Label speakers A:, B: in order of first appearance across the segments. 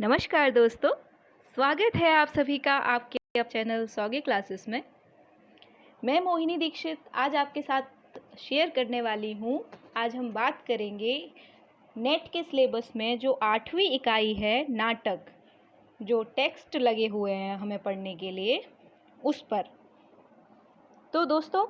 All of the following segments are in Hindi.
A: नमस्कार दोस्तों, स्वागत है आप सभी का आपके चैनल सौगी क्लासेस में। मैं मोहिनी दीक्षित आज आपके साथ शेयर करने वाली हूँ। आज हम बात करेंगे नेट के सिलेबस में जो 8वीं इकाई है नाटक, जो टेक्स्ट लगे हुए हैं हमें पढ़ने के लिए, उस पर। तो दोस्तों,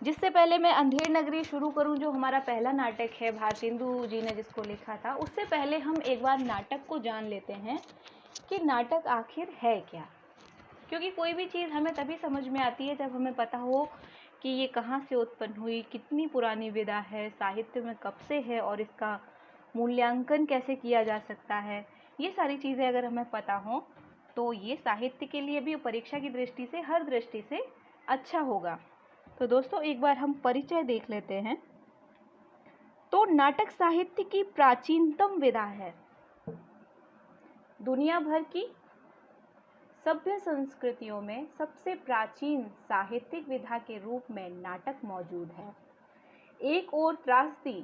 A: जिससे पहले मैं अंधेर नगरी शुरू करूं, जो हमारा पहला नाटक है, भारतेंदु जी ने जिसको लिखा था, उससे पहले हम एक बार नाटक को जान लेते हैं कि नाटक आखिर है क्या। क्योंकि कोई भी चीज़ हमें तभी समझ में आती है जब हमें पता हो कि ये कहाँ से उत्पन्न हुई, कितनी पुरानी विधा है, साहित्य में कब से है और इसका मूल्यांकन कैसे किया जा सकता है। ये सारी चीज़ें अगर हमें पता हो तो ये साहित्य के लिए भी, परीक्षा की दृष्टि से, हर दृष्टि से अच्छा होगा। तो दोस्तों, एक बार हम परिचय देख लेते हैं। तो नाटक साहित्य की प्राचीनतम विधा है। दुनिया भर की सभ्य संस्कृतियों में सबसे प्राचीन साहित्यिक विधा के रूप में नाटक मौजूद है। एक और त्रासदी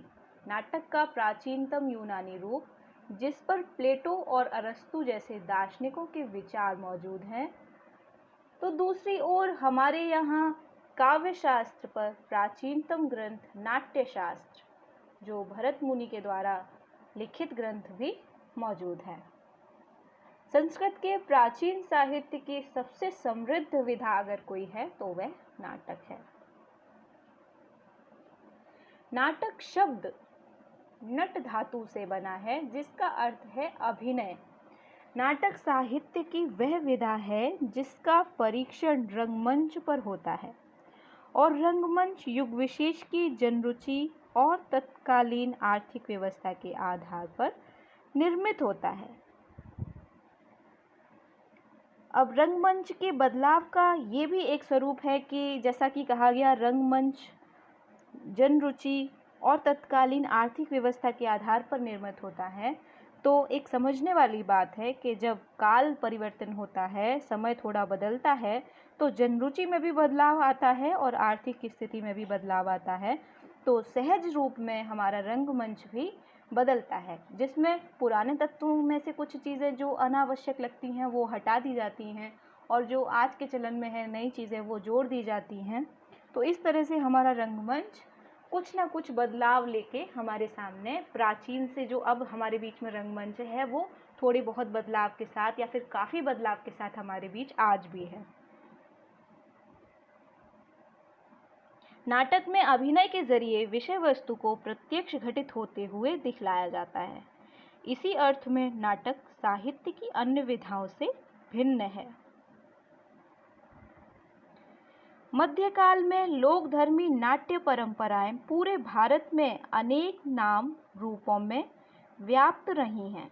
A: नाटक का प्राचीनतम यूनानी रूप, जिस पर प्लेटो और अरस्तु जैसे दार्शनिकों के विचार मौजूद हैं, तो दूसरी ओर हमारे यहाँ काव्य शास्त्र पर प्राचीनतम ग्रंथ नाट्य शास्त्र, जो भरत मुनि के द्वारा लिखित ग्रंथ भी मौजूद है। संस्कृत के प्राचीन साहित्य की सबसे समृद्ध विधा अगर कोई है तो वह नाटक है। नाटक शब्द नट धातु से बना है, जिसका अर्थ है अभिनय। नाटक साहित्य की वह विधा है जिसका परीक्षण रंगमंच पर होता है और रंगमंच युग विशेष की जनरुचि और तत्कालीन आर्थिक व्यवस्था के आधार पर निर्मित होता है। अब रंगमंच के बदलाव का ये भी एक स्वरूप है कि जैसा कि कहा गया, रंगमंच जनरुचि और तत्कालीन आर्थिक व्यवस्था के आधार पर निर्मित होता है। तो एक समझने वाली बात है कि जब काल परिवर्तन होता है, समय थोड़ा बदलता है, तो जनरुचि में भी बदलाव आता है और आर्थिक स्थिति में भी बदलाव आता है। तो सहज रूप में हमारा रंगमंच भी बदलता है, जिसमें पुराने तत्वों में से कुछ चीज़ें जो अनावश्यक लगती हैं वो हटा दी जाती हैं और जो आज के चलन में है, नई चीज़ें, वो जोड़ दी जाती हैं। तो इस तरह से हमारा रंगमंच कुछ ना कुछ बदलाव लेके हमारे सामने, प्राचीन से जो अब हमारे बीच में रंगमंच है, वो थोड़ी बहुत बदलाव के साथ या फिर काफ़ी बदलाव के साथ हमारे बीच आज भी है। नाटक में अभिनय के जरिए विषय वस्तु को प्रत्यक्ष घटित होते हुए दिखलाया जाता है। इसी अर्थ में नाटक साहित्य की अन्य विधाओं से भिन्न है। मध्यकाल में लोकधर्मी नाट्य परंपराएं पूरे भारत में अनेक नाम रूपों में व्याप्त रही हैं।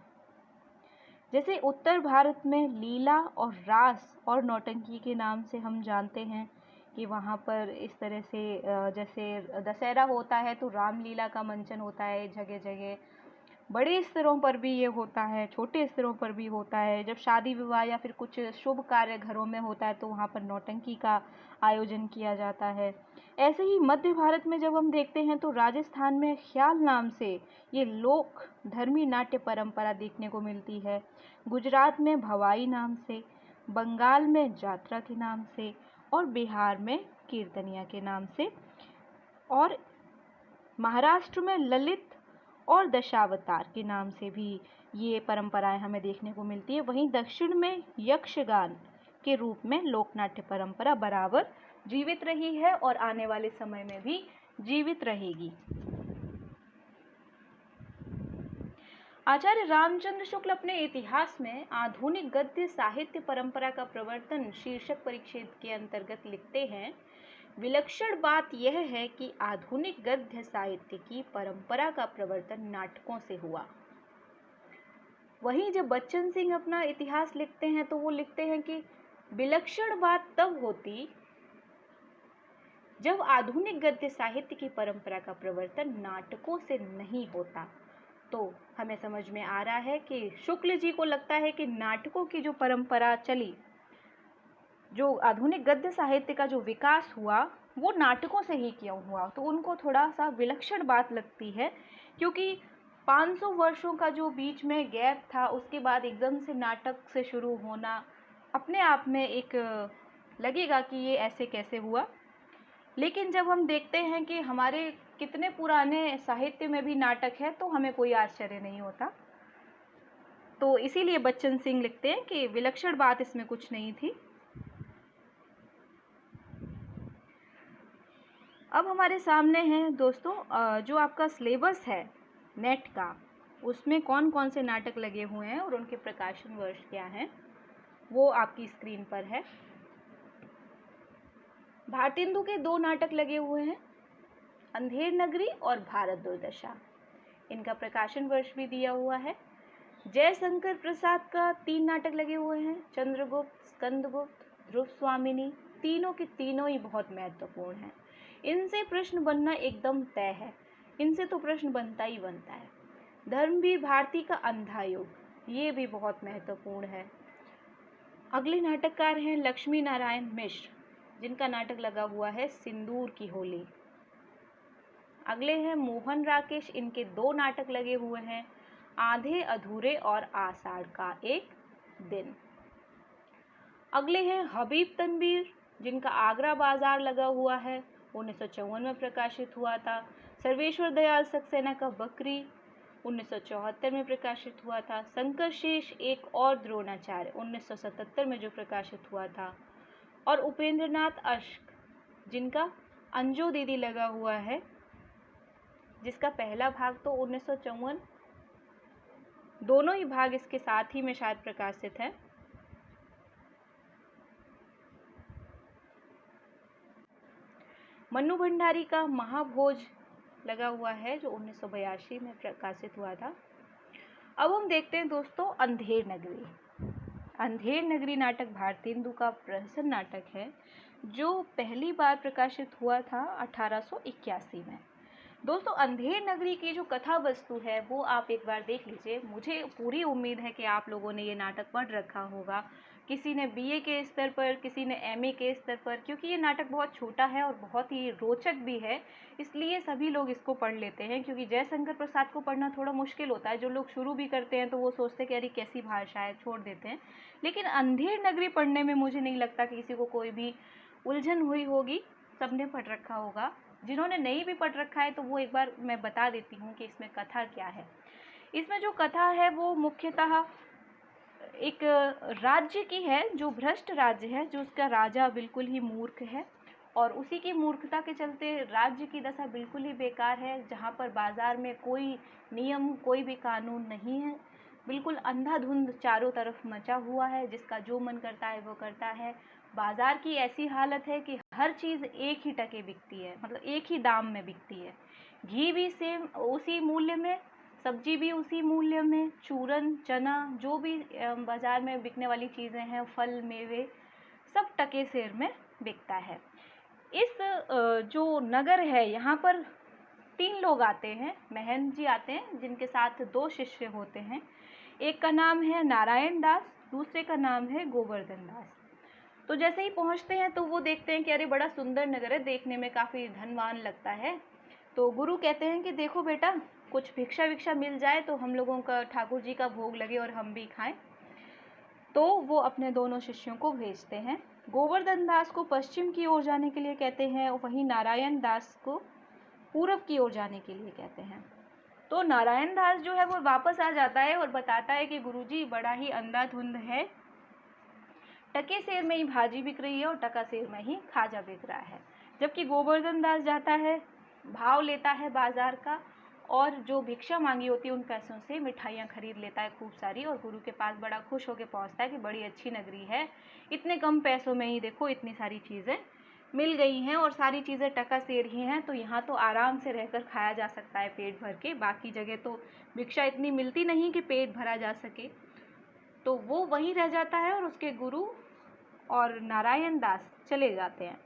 A: जैसे उत्तर भारत में लीला और रास और नौटंकी के नाम से हम जानते हैं कि वहाँ पर इस तरह से जैसे दशहरा होता है तो रामलीला का मंचन होता है जगह जगह। बड़े स्तरों पर भी ये होता है, छोटे स्तरों पर भी होता है। जब शादी विवाह या फिर कुछ शुभ कार्य घरों में होता है तो वहाँ पर नौटंकी का आयोजन किया जाता है। ऐसे ही मध्य भारत में जब हम देखते हैं तो राजस्थान में ख्याल नाम से ये लोक धर्मी नाट्य परंपरा देखने को मिलती है। गुजरात में भवाई नाम से, बंगाल में जात्रा के नाम से और बिहार में कीर्तनिया के नाम से, और महाराष्ट्र में ललित और दशावतार के नाम से भी ये परंपराएं हमें देखने को मिलती है। वहीं दक्षिण में यक्षगान के रूप में लोकनाट्य परंपरा बराबर जीवित रही है और आने वाले समय में भी जीवित रहेगी। आचार्य रामचंद्र शुक्ल अपने इतिहास में आधुनिक गद्य साहित्य परंपरा का प्रवर्तन शीर्षक परिच्छेद के अंतर्गत लिखते हैं, विलक्षण बात यह है कि आधुनिक गद्य साहित्य की परंपरा का प्रवर्तन नाटकों से हुआ। वहीं जब बच्चन सिंह अपना इतिहास लिखते हैं तो वो लिखते हैं कि विलक्षण बात तब होती जब आधुनिक गद्य साहित्य की परंपरा का प्रवर्तन नाटकों से नहीं होता। तो हमें समझ में आ रहा है कि शुक्ल जी को लगता है कि नाटकों की जो परंपरा चली, जो आधुनिक गद्य साहित्य का जो विकास हुआ, वो नाटकों से ही क्यों हुआ। तो उनको थोड़ा सा विलक्षण बात लगती है, क्योंकि 500 वर्षों का जो बीच में गैप था, उसके बाद एकदम से नाटक से शुरू होना अपने आप में एक लगेगा कि ये ऐसे कैसे हुआ। लेकिन जब हम देखते हैं कि हमारे कितने पुराने साहित्य में भी नाटक है तो हमें कोई आश्चर्य नहीं होता। तो इसीलिए बच्चन सिंह लिखते हैं कि विलक्षण बात इसमें कुछ नहीं थी। अब हमारे सामने है दोस्तों जो आपका सिलेबस है नेट का, उसमें कौन कौन से नाटक लगे हुए हैं और उनके प्रकाशन वर्ष क्या हैं, वो आपकी स्क्रीन पर है। भारतेंदु के 2 नाटक लगे हुए हैं, अंधेर नगरी और भारत दुर्दशा। इनका प्रकाशन वर्ष भी दिया हुआ है। जयशंकर प्रसाद का 3 नाटक लगे हुए हैं, चंद्रगुप्त, स्कंदगुप्त, ध्रुव स्वामिनी। तीनों के तीनों ही बहुत महत्वपूर्ण हैं। इनसे प्रश्न बनना एकदम तय है, इनसे तो प्रश्न बनता ही बनता है। धर्मवीर भारती का अंधा युग, ये भी बहुत महत्वपूर्ण है। अगले नाटककार हैं लक्ष्मी नारायण मिश्र, जिनका नाटक लगा हुआ है सिंदूर की होली। अगले हैं मोहन राकेश, इनके 2 नाटक लगे हुए हैं, आधे अधूरे और आषाढ़ का एक दिन। अगले हैं हबीब तनवीर, जिनका आगरा बाजार लगा हुआ है, 1954 में प्रकाशित हुआ था। सर्वेश्वर दयाल सक्सेना का बकरी 1974 में प्रकाशित हुआ था। शंकर शेष एक और द्रोणाचार्य 1977 में जो प्रकाशित हुआ था। और उपेंद्रनाथ अश्क, जिनका अंजो दीदी लगा हुआ है, जिसका पहला भाग तो 1954, दोनों ही भाग इसके साथ ही में शायद प्रकाशित हैं। मन्नू भंडारी का महाभोज लगा हुआ है, जो 1982 में प्रकाशित हुआ था। अब हम देखते हैं दोस्तों अंधेर नगरी। अंधेर नगरी नाटक भारतेंदु का प्रहसन नाटक है, जो पहली बार प्रकाशित हुआ था 1881 में। दोस्तों अंधेर नगरी की जो कथा वस्तु है वो आप एक बार देख लीजिए। मुझे पूरी उम्मीद है कि आप लोगों ने ये नाटक पढ़ रखा होगा, किसी ने बीए के स्तर पर, किसी ने एमए के स्तर पर, क्योंकि ये नाटक बहुत छोटा है और बहुत ही रोचक भी है, इसलिए सभी लोग इसको पढ़ लेते हैं। क्योंकि जयशंकर प्रसाद को पढ़ना थोड़ा मुश्किल होता है, जो लोग शुरू भी करते हैं तो वो सोचते हैं कि अरे कैसी भाषा है, छोड़ देते हैं। लेकिन अंधेर नगरी पढ़ने में मुझे नहीं लगता कि किसी को कोई भी उलझन हुई होगी, सबने पढ़ रखा होगा। जिन्होंने नहीं भी पढ़ रखा है तो वो एक बार मैं बता देती हूँ कि इसमें कथा क्या है। इसमें जो कथा है वो मुख्यतः एक राज्य की है, जो भ्रष्ट राज्य है, जो उसका राजा बिल्कुल ही मूर्ख है और उसी की मूर्खता के चलते राज्य की दशा बिल्कुल ही बेकार है, जहाँ पर बाज़ार में कोई नियम, कोई भी कानून नहीं है, बिल्कुल अंधाधुंध चारों तरफ मचा हुआ है, जिसका जो मन करता है वो करता है। बाज़ार की ऐसी हालत है कि हर चीज़ एक ही टके बिकती है, मतलब एक ही दाम में बिकती है। घी भी सेम उसी मूल्य में, सब्जी भी उसी मूल्य में, चूरन, चना, जो भी बाज़ार में बिकने वाली चीज़ें हैं, फल, मेवे, सब टके सेर में बिकता है। इस जो नगर है यहाँ पर 3 लोग आते हैं, महंत जी आते हैं, जिनके साथ 2 शिष्य होते हैं। एक का नाम है नारायण दास, दूसरे का नाम है गोवर्धन दास। तो जैसे ही पहुँचते हैं तो वो देखते हैं कि अरे बड़ा सुंदर नगर है, देखने में काफ़ी धनवान लगता है। तो गुरु कहते हैं कि देखो बेटा, कुछ भिक्षा विक्षा मिल जाए तो हम लोगों का, ठाकुर जी का भोग लगे और हम भी खाएं। तो वो अपने दोनों शिष्यों को भेजते हैं। गोवर्धन दास को पश्चिम की ओर जाने के लिए कहते हैं और वहीं नारायण दास को पूरब की ओर जाने के लिए कहते हैं। तो नारायण दास जो है वो वापस आ जाता है और बताता है कि गुरुजी बड़ा ही अंधाधुंध है, टके सेर में ही भाजी बिक रही है और टका सेर में ही खाजा बिक रहा है। जबकि गोवर्धन दास जाता है, भाव लेता है बाजार का और जो भिक्षा मांगी होती है उन पैसों से मिठाइयाँ खरीद लेता है खूब सारी, और गुरु के पास बड़ा खुश होकर पहुँचता है कि बड़ी अच्छी नगरी है, इतने कम पैसों में ही देखो इतनी सारी चीज़ें मिल गई हैं और सारी चीज़ें टका सेर ही हैं, तो यहाँ तो आराम से रहकर खाया जा सकता है पेट भर के। बाकी जगह तो भिक्षा इतनी मिलती नहीं कि पेट भरा जा सके। तो वो वहीं रह जाता है और उसके गुरु और नारायण दास चले जाते हैं।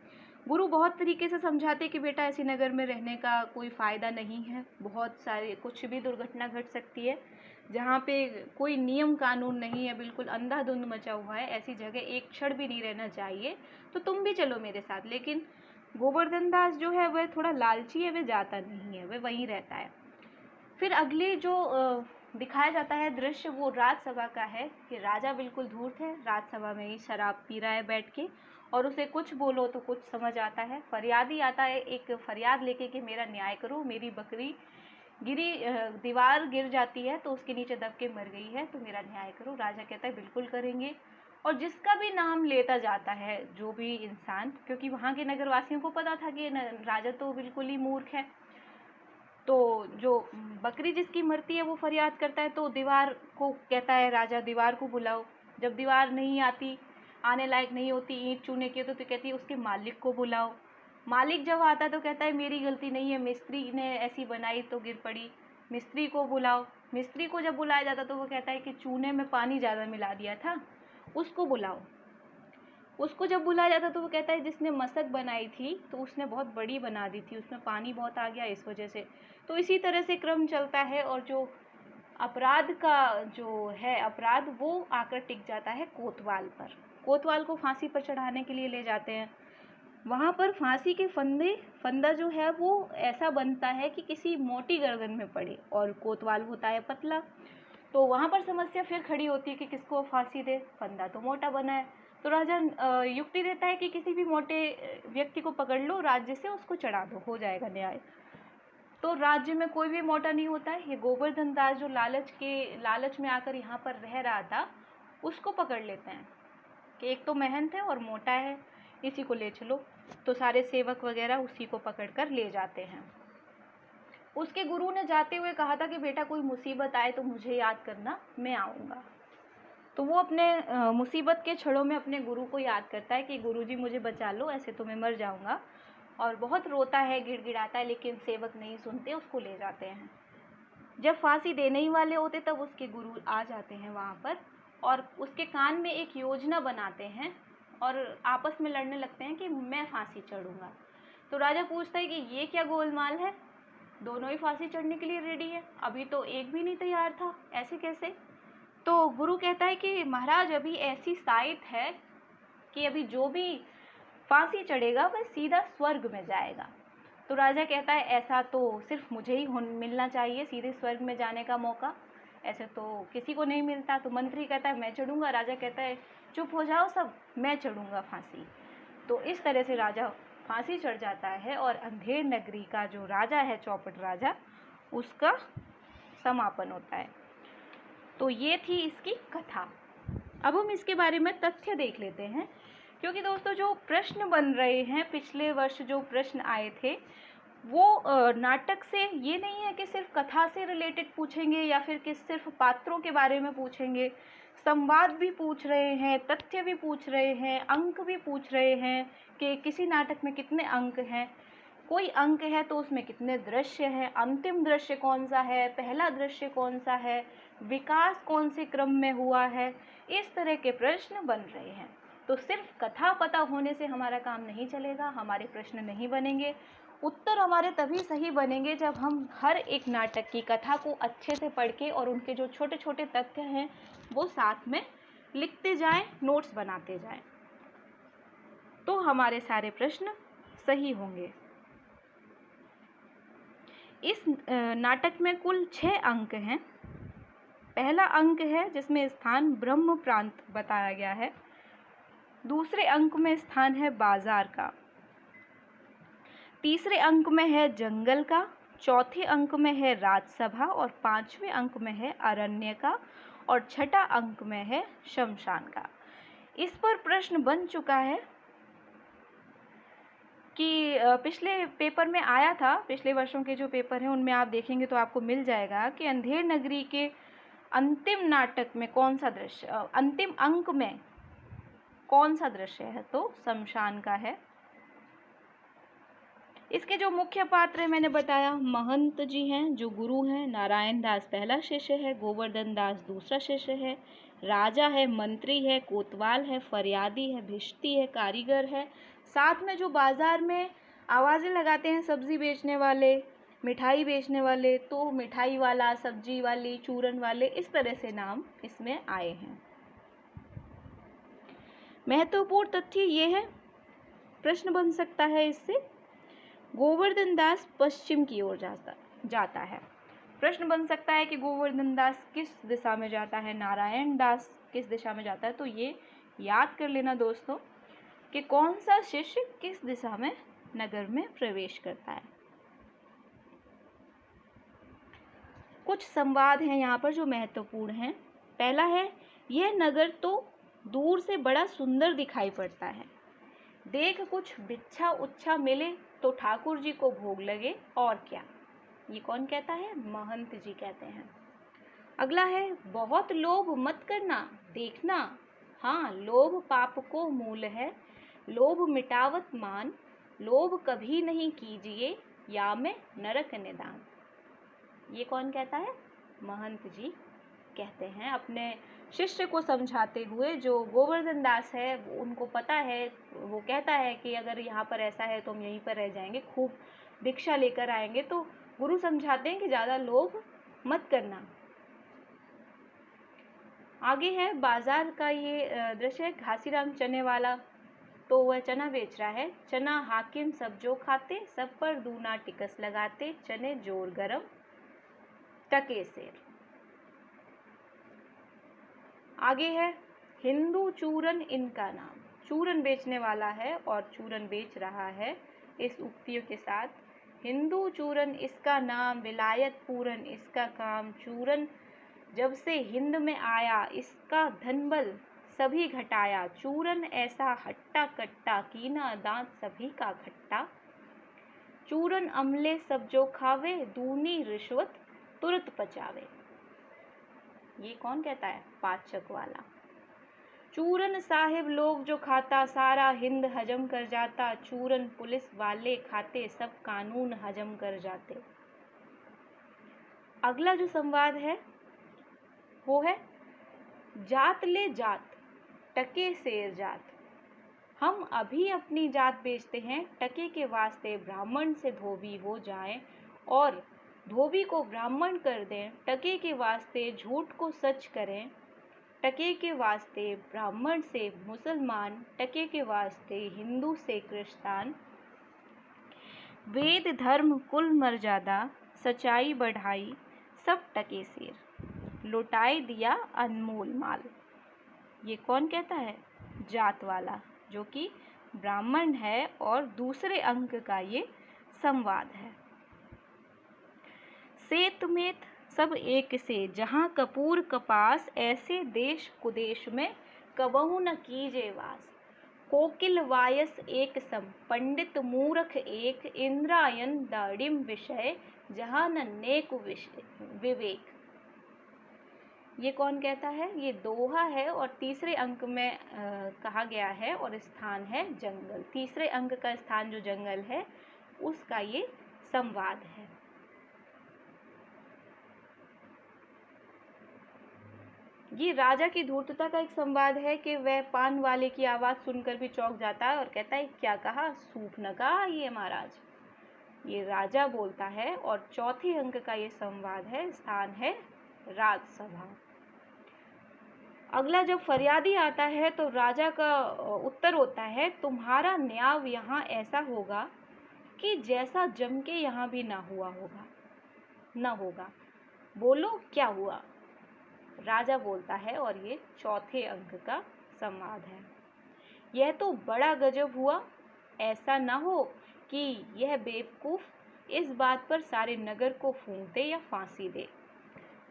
A: गुरु बहुत तरीके से समझाते कि बेटा ऐसी नगर में रहने का कोई फ़ायदा नहीं है, बहुत सारे कुछ भी दुर्घटना घट सकती है, जहाँ पे कोई नियम कानून नहीं है, बिल्कुल अंधाधुंध मचा हुआ है, ऐसी जगह एक क्षण भी नहीं रहना चाहिए, तो तुम भी चलो मेरे साथ। लेकिन गोवर्धन दास जो है वह थोड़ा लालची है, वह जाता नहीं है, वह वहीं रहता है। फिर अगली जो दिखाया जाता है दृश्य वो राजसभा का है कि राजा बिल्कुल धूर्त है, राजसभा में ही शराब पी रहा है बैठ के, और उसे कुछ बोलो तो कुछ समझ आता है। फरियादी आता है एक फरियाद लेके कि मेरा न्याय करो, मेरी बकरी दीवार गिर जाती है तो उसके नीचे दब के मर गई है, तो मेरा न्याय करो। राजा कहता है बिल्कुल करेंगे। और जिसका भी नाम लेता जाता है, जो भी इंसान, क्योंकि वहाँ के नगरवासियों को पता था कि राजा तो बिल्कुल ही मूर्ख है, तो जो बकरी जिसकी मरती है वो फरियाद करता है, तो दीवार को कहता है राजा दीवार को बुलाओ। जब दीवार नहीं आती, आने लायक नहीं होती, ईंट चूने की तो कहती है उसके मालिक को बुलाओ। मालिक जब आता तो कहता है मेरी गलती नहीं है, मिस्त्री ने ऐसी बनाई तो गिर पड़ी, मिस्त्री को बुलाओ। मिस्त्री को जब बुलाया जाता तो वो कहता है कि चूने में पानी ज़्यादा मिला दिया था, उसको बुलाओ। उसको जब बुलाया जाता तो वो कहता है जिसने मशक बनाई थी तो उसने बहुत बड़ी बना दी थी, उसमें पानी बहुत आ गया इस वजह से। तो इसी तरह से क्रम चलता है, और जो अपराध का जो है अपराध वो आकर टिक जाता है कोतवाल पर। कोतवाल को फांसी पर चढ़ाने के लिए ले जाते हैं। वहाँ पर फांसी के फंदा जो है वो ऐसा बनता है कि किसी मोटी गर्दन में पड़े, और कोतवाल होता है पतला। तो वहाँ पर समस्या फिर खड़ी होती है कि किसको फांसी दे, फंदा तो मोटा बना है। तो राजा युक्ति देता है कि किसी भी मोटे व्यक्ति को पकड़ लो, राज्य से उसको चढ़ा दो, हो जाएगा न्याय। तो राज्य में कोई भी मोटा नहीं होता है। ये गोवर्धन दास जो लालच में आकर यहाँ पर रह रहा था, उसको पकड़ लेते हैं कि एक तो महंत है और मोटा है, इसी को ले चलो। तो सारे सेवक वगैरह उसी को पकड़कर ले जाते हैं। उसके गुरु ने जाते हुए कहा था कि बेटा कोई मुसीबत आए तो मुझे याद करना, मैं आऊँगा। तो वो अपने मुसीबत के क्षणों में अपने गुरु को याद करता है कि गुरुजी मुझे बचा लो, ऐसे तो मैं मर जाऊँगा। और बहुत रोता है, गिड़गिड़ाता है, लेकिन सेवक नहीं सुनते, उसको ले जाते हैं। जब फांसी देने ही वाले होते तब उसके गुरु आ जाते हैं वहाँ पर, और उसके कान में एक योजना बनाते हैं और आपस में लड़ने लगते हैं कि मैं फांसी चढ़ूँगा। तो राजा पूछता है कि ये क्या गोलमाल है, दोनों ही फांसी चढ़ने के लिए रेडी है, अभी तो एक भी नहीं तैयार था, ऐसे कैसे। तो गुरु कहता है कि महाराज अभी ऐसी साइट है कि अभी जो भी फांसी चढ़ेगा वह सीधा स्वर्ग में जाएगा। तो राजा कहता है ऐसा तो सिर्फ मुझे ही मिलना चाहिए, सीधे स्वर्ग में जाने का मौका, ऐसे तो किसी को नहीं मिलता। तो मंत्री कहता है मैं चढ़ूँगा। राजा कहता है चुप हो जाओ सब, मैं चढ़ूँगा फांसी। तो इस तरह से राजा फांसी चढ़ जाता है, और अंधेर नगरी का जो राजा है, चौपट राजा, उसका समापन होता है। तो ये थी इसकी कथा। अब हम इसके बारे में तथ्य देख लेते हैं, क्योंकि दोस्तों जो प्रश्न बन रहे हैं, पिछले वर्ष जो प्रश्न आए थे वो नाटक से ये नहीं है कि सिर्फ कथा से रिलेटेड पूछेंगे या फिर कि सिर्फ पात्रों के बारे में पूछेंगे। संवाद भी पूछ रहे हैं, तथ्य भी पूछ रहे हैं, अंक भी पूछ रहे हैं कि किसी नाटक में कितने अंक हैं, कोई अंक है तो उसमें कितने दृश्य हैं, अंतिम दृश्य कौन सा है, पहला दृश्य कौन सा है, विकास कौन से क्रम में हुआ है, इस तरह के प्रश्न बन रहे हैं। तो सिर्फ कथा पता होने से हमारा काम नहीं चलेगा, हमारे प्रश्न नहीं बनेंगे। उत्तर हमारे तभी सही बनेंगे जब हम हर एक नाटक की कथा को अच्छे से पढ़ के और उनके जो छोटे छोटे तथ्य हैं वो साथ में लिखते जाएं, नोट्स बनाते जाएं, तो हमारे सारे प्रश्न सही होंगे। इस नाटक में कुल 6 अंक हैं। पहला अंक है जिसमें स्थान ब्रह्म प्रांत बताया गया है। दूसरे अंक में स्थान है बाजार का। तीसरे अंक में है जंगल का। चौथे अंक में है राजसभा, और 5वें अंक में है अरण्य का, और छठा अंक में है शमशान का। इस पर प्रश्न बन चुका है कि पिछले पेपर में आया था, पिछले वर्षों के जो पेपर हैं उनमें आप देखेंगे तो आपको मिल जाएगा कि अंधेर नगरी के अंतिम नाटक में कौन सा दृश्य, अंतिम अंक में कौन सा दृश्य है, तो शमशान का है। इसके जो मुख्य पात्र हैं मैंने बताया, महंत जी हैं जो गुरु हैं, नारायण दास पहला शिष्य है, गोवर्धन दास दूसरा शिष्य है, राजा है, मंत्री है, कोतवाल है, फरियादी है, भिश्ती है, कारीगर है, साथ में जो बाजार में आवाज़ें लगाते हैं सब्जी बेचने वाले, मिठाई बेचने वाले, तो मिठाई वाला, सब्जी वाली, चूरन वाले, इस तरह से नाम इसमें आए हैं। महत्वपूर्ण तथ्य ये है, प्रश्न बन सकता है इससे, गोवर्धन दास पश्चिम की ओर जाता है। प्रश्न बन सकता है कि गोवर्धन दास किस दिशा में जाता है, नारायण दास किस दिशा में जाता है। तो ये याद कर लेना दोस्तों कि कौन सा शिष्य किस दिशा में नगर में प्रवेश करता है। कुछ संवाद हैं यहाँ पर जो महत्वपूर्ण हैं। पहला है, यह नगर तो दूर से बड़ा सुंदर दिखाई पड़ता है, देख कुछ भिक्षा उच्छा मिले तो ठाकुर जी को भोग लगे और क्या। ये कौन कहता है? महंत जी कहते हैं। अगला है, बहुत लोभ मत करना, देखना हाँ लोभ पाप को मूल है, लोभ मिटावत मान, लोभ कभी नहीं कीजिए या में नरक निदान। ये कौन कहता है? महंत जी कहते हैं अपने शिष्य को समझाते हुए। जो गोवर्धन दास है उनको पता है, वो कहता है कि अगर यहाँ पर ऐसा है तो हम यहीं पर रह जाएंगे, खूब भिक्षा लेकर आएंगे। तो गुरु समझाते हैं कि ज़्यादा लोभ मत करना। आगे है बाजार का ये दृश्य, घासीराम चने वाला, तो वह चना बेच रहा है। चना हाकिम सब जो खाते, सब पर दूना टिकस लगाते, चने जोर गरम टके सेर। आगे है, हिंदू चूरन इनका नाम, चूरन बेचने वाला है और चूरन बेच रहा है इस उक्तियों के साथ। हिंदू चूरन इसका नाम, विलायत पूरन इसका काम, चूरन जब से हिंद में आया इसका धनबल सभी घटाया, चूरन ऐसा हट्टा कट्टा कीना दांत सभी का खट्टा, चूरन अमले सब जो खावे, दूनी रिश्वत तुरंत पचावे। ये कौन कहता है? पाचक वाला। चूरन साहिब लोग जो खाता, सारा हिंद हजम कर जाता, चूरन पुलिस वाले खाते, सब कानून हजम कर जाते। अगला जो संवाद है वो है, जात ले जात टके सेर जात, हम अभी अपनी जात बेचते हैं, टके के वास्ते ब्राह्मण से धोबी हो जाएं और धोबी को ब्राह्मण कर दें, टके के वास्ते झूठ को सच करें, टके के वास्ते ब्राह्मण से मुसलमान, टके के वास्ते हिंदू से क्रिस्तान, वेद धर्म कुल मर्यादा सच्चाई बढ़ाई, सब टके सेर, लुटाए दिया अनमोल माल। ये कौन कहता है? जात वाला, जो कि ब्राह्मण है और दूसरे अंक का ये संवाद है। सेत मेत सब एक से, जहाँ कपूर कपास, ऐसे देश कुदेश में कबहु न कीजे वास, कोकिल वायस एक सम, पंडित मूर्ख एक, इंद्रायन दाड़िम विषय, जहाँ न नेक विवेक। ये कौन कहता है? ये दोहा है और तीसरे अंक में कहा गया है और स्थान है जंगल। तीसरे अंक का स्थान जो जंगल है उसका ये संवाद है। ये राजा की धूर्तता का एक संवाद है कि वह पान वाले की आवाज़ सुनकर भी चौंक जाता है और कहता है, क्या कहा? सूप न कहा ये महाराज। ये राजा बोलता है और चौथे अंक का ये संवाद है, स्थान है राजसभा। अगला जब फरियादी आता है तो राजा का उत्तर होता है, तुम्हारा न्याय यहाँ ऐसा होगा कि जैसा जम के यहाँ भी ना हुआ होगा न होगा, बोलो क्या हुआ। राजा बोलता है और ये चौथे अंक का संवाद है। यह तो बड़ा गजब हुआ, ऐसा ना हो कि यह बेवकूफ इस बात पर सारे नगर को फूंक दे या फांसी दे।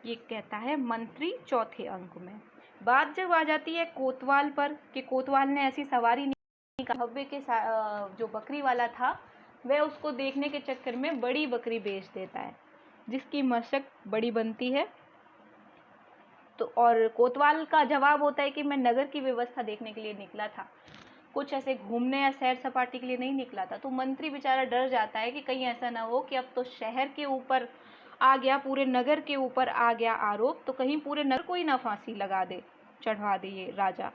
A: ये कहता है मंत्री चौथे अंक में। बात जब आ जाती है कोतवाल पर कि कोतवाल ने ऐसी सवारी नहीं का, हव्वे के जो बकरी वाला था वह उसको देखने के चक्कर में बड़ी बकरी बेच देता है जिसकी मशक बड़ी बनती है। तो और कोतवाल का जवाब होता है कि मैं नगर की व्यवस्था देखने के लिए निकला था, कुछ ऐसे घूमने या सैर सपाटे के लिए नहीं निकला था। तो मंत्री बेचारा डर जाता है कि कहीं ऐसा ना हो कि अब तो शहर के ऊपर आ गया, पूरे नगर के ऊपर आ गया आरोप, तो कहीं पूरे नगर को ही ना फांसी लगा दे, चढ़वा दे ये राजा।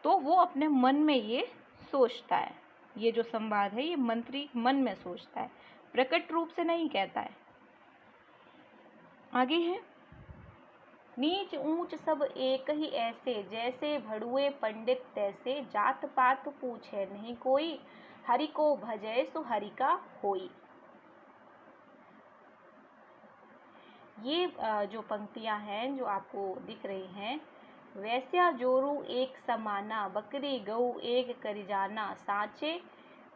A: तो वो अपने मन में ये सोचता है। ये जो संवाद है ये मंत्री मन में सोचता है, प्रकट रूप से नहीं कहता है। आगे है, नीच ऊंच सब एक ही ऐसे, जैसे भड़ुए पंडित तैसे, जात पात पूछे नहीं कोई, हरि को भजे सो हरि का होई। ये जो पंक्तियां हैं जो आपको दिख रही हैं, वैस्या जोरू एक समाना, बकरी गऊ एक करी जाना, सांचे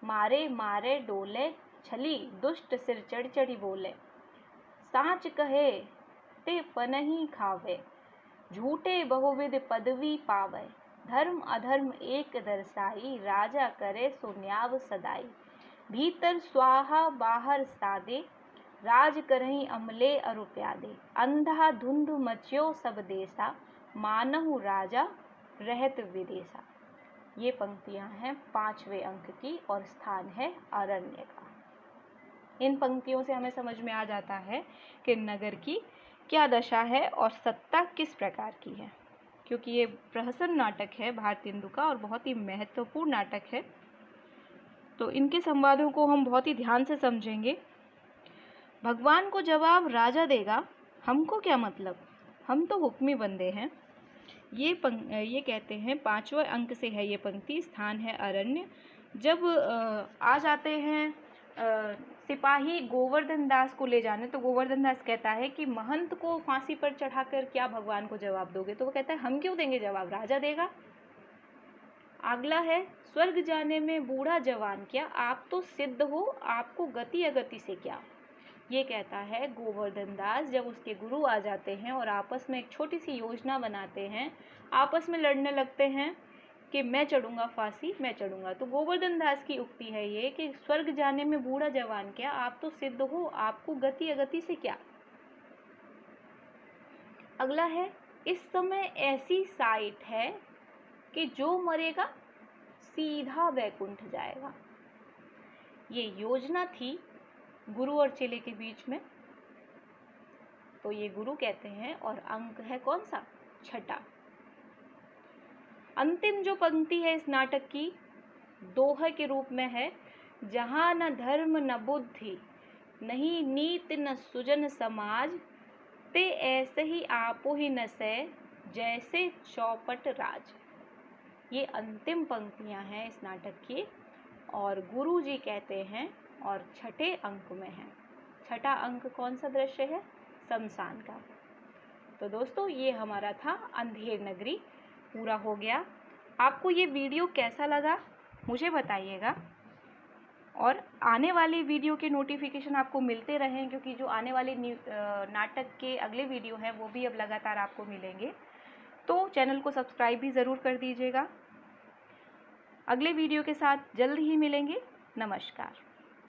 A: मारे मारे डोले, छली दुष्ट सिर चढ़ चढ़ी बोले, सांच कहे ते पनही खावे, झूठे बहुविध पदवी पावे, धर्म अधर्म एक दर्शाई, राजा करे सो न्याव सदाई, भीतर स्वाहा बाहर सादे, राज करही अमले अरु प्यादे, अंधा धुंध मच्यो सब देसा, मानहु राजा रहत विदेसा। ये पंक्तियां हैं 5वें अंक की और स्थान है अरण्य का। इन पंक्तियों से हमें समझ में आ जाता है कि नगर की क्या दशा है और सत्ता किस प्रकार की है, क्योंकि ये प्रहसन नाटक है भारतेंदु का और बहुत ही महत्वपूर्ण नाटक है। तो इनके संवादों को हम बहुत ही ध्यान से समझेंगे। भगवान को जवाब राजा देगा, हमको क्या मतलब, हम तो हुक्मी बंदे हैं। ये कहते हैं 5वें अंक से है ये पंक्ति, स्थान है अरण्य। जब आ जाते हैं सिपाही गोवर्धन दास को ले जाने, तो गोवर्धन दास कहता है कि महंत को फांसी पर चढ़ाकर क्या भगवान को जवाब दोगे? तो वो कहता है हम क्यों देंगे जवाब, राजा देगा। अगला है स्वर्ग जाने में बूढ़ा जवान क्या, आप तो सिद्ध हो, आपको गति अगति से क्या। ये कहता है गोवर्धन दास जब उसके गुरु आ जाते हैं और आपस में एक छोटी सी योजना बनाते हैं, आपस में लड़ने लगते हैं कि मैं चढ़ूंगा फांसी, मैं चढ़ूंगा। तो गोवर्धन दास की उक्ति है ये कि स्वर्ग जाने में बूढ़ा जवान क्या, आप तो सिद्ध हो, आपको गति अगति से क्या। अगला है इस समय ऐसी साइट है कि जो मरेगा सीधा वैकुंठ जाएगा। ये योजना थी गुरु और चेले के बीच में, तो ये गुरु कहते हैं और अंक है कौन सा, 6। अंतिम जो पंक्ति है इस नाटक की दोहे के रूप में है, जहाँ न धर्म न बुद्धि, नहीं नीति न सुजन समाज, ते ऐसे ही आपो ही न सह, जैसे चौपट राज। ये अंतिम पंक्तियां हैं इस नाटक की और गुरु जी कहते हैं और 6ठे अंक में है। 6ठा अंक कौन सा दृश्य है, शमशान का। तो दोस्तों ये हमारा था अंधेर नगरी, पूरा हो गया। आपको ये वीडियो कैसा लगा मुझे बताइएगा, और आने वाले वीडियो के नोटिफिकेशन आपको मिलते रहें, क्योंकि जो आने वाले नाटक के अगले वीडियो हैं वो भी अब लगातार आपको मिलेंगे। तो चैनल को सब्सक्राइब भी ज़रूर कर दीजिएगा। अगले वीडियो के साथ जल्द ही मिलेंगे। नमस्कार।